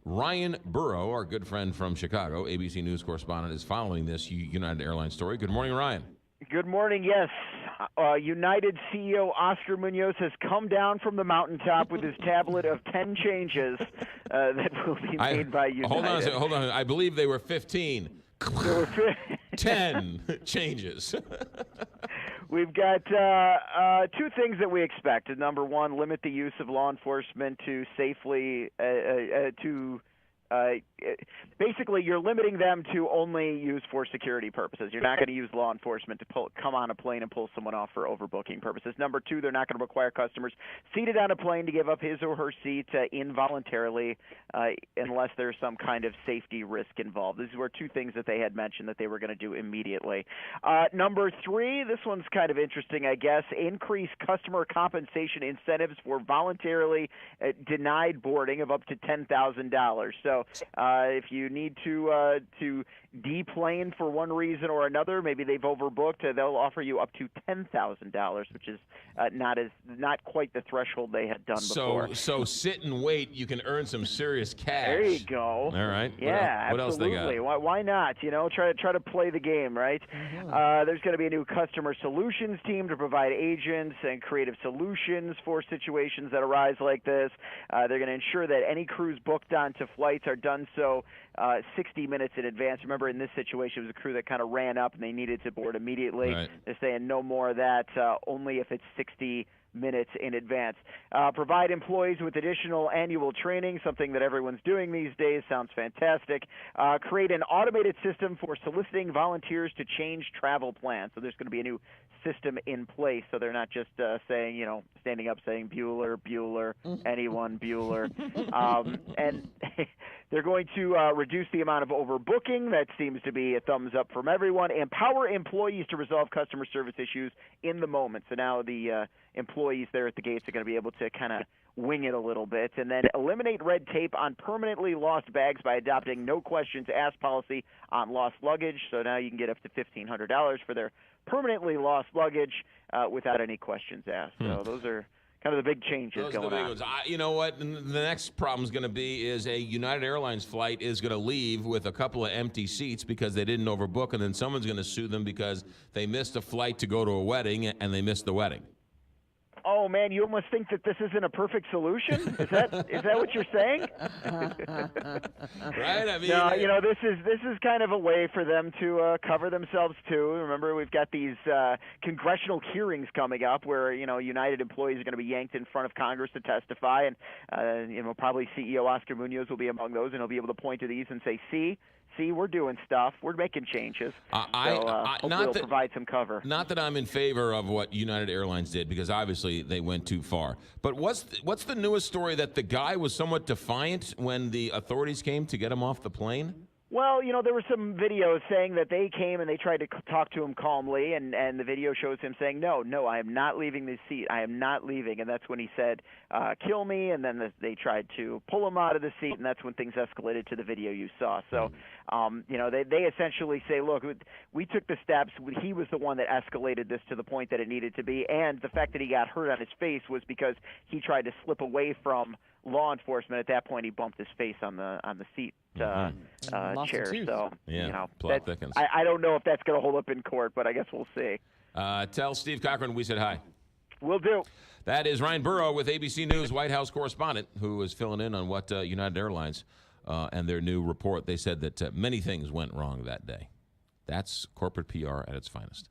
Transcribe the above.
Ryan Burrow, our good friend from Chicago, ABC News correspondent, is following this United Airlines story. Good morning, Ryan. Good morning. Yes, United CEO Oscar Munoz has come down from the mountaintop with his tablet of 10 changes that will be made by United. Hold on. I believe they were 15. 10 changes. We've got two things that we expect. Number one, limit the use of law enforcement to safely basically, you're limiting them to only use for security purposes. You're not going to use law enforcement to come on a plane and pull someone off for overbooking purposes. Number two, they're not going to require customers seated on a plane to give up his or her seat involuntarily unless there's some kind of safety risk involved. These were two things that they had mentioned that they were going to do immediately. Number three, this one's kind of interesting, I guess, increase customer compensation incentives for voluntarily denied boarding of up to $10,000. So if you need to deplane for one reason or another, maybe they've overbooked, they'll offer you up to $10,000, which is not quite the threshold they had done before. So sit and wait. You can earn some serious cash. There you go. All right. Yeah, what absolutely. Else they got? Why not? Try to play the game, right? Mm-hmm. There's going to be a new customer solutions team to provide agents and creative solutions for situations that arise like this. They're going to ensure that any crews booked onto flights are done so 60 minutes in advance. Remember, in this situation, it was a crew that kind of ran up and they needed to board immediately. Right. They're saying no more of that, only if it's 60 minutes in advance. Provide employees with additional annual training, something that everyone's doing these days. Sounds fantastic. Create an automated system for soliciting volunteers to change travel plans. So there's going to be a new system in place, so they're not just saying, standing up saying Bueller, anyone, Bueller. And they're going to reduce the amount of overbooking. That seems to be a thumbs up from everyone. Empower employees to resolve customer service issues in the moment. So now the employees there at the gates are going to be able to kind of wing it a little bit. And then eliminate red tape on permanently lost bags by adopting no questions asked policy on lost luggage. So now you can get up to $1,500 for their permanently lost luggage without any questions asked. So those are kind of the big changes going on. You know what? The next problem is going to be is a United Airlines flight is going to leave with a couple of empty seats because they didn't overbook, and then someone's going to sue them because they missed a flight to go to a wedding and they missed the wedding. Oh man, you almost think that this isn't a perfect solution? Is that what you're saying? Right? I mean, no, this is kind of a way for them to cover themselves too. Remember, we've got these congressional hearings coming up where United employees are going to be yanked in front of Congress to testify, and probably CEO Oscar Munoz will be among those, and he'll be able to point to these and say, See, we're doing stuff. We're making changes. Hopefully it'll provide some cover. Not that I'm in favor of what United Airlines did, because obviously they went too far. But what's the newest story that the guy was somewhat defiant when the authorities came to get him off the plane? Well, there were some videos saying that they came and they tried to talk to him calmly, and the video shows him saying, no, I am not leaving this seat. I am not leaving. And that's when he said, kill me, and then they tried to pull him out of the seat, and that's when things escalated to the video you saw. So, they essentially say, look, we took the steps. He was the one that escalated this to the point that it needed to be, and the fact that he got hurt on his face was because he tried to slip away from law enforcement. At that point, he bumped his face on the seat chair. So plot thickens. I don't know if that's going to hold up in court, but I guess we'll see. Tell Steve Cochran we said hi. Will do. That is Ryan Burrow with ABC News White House correspondent, who is filling in on what United Airlines and their new report. They said that many things went wrong that day. That's corporate PR at its finest.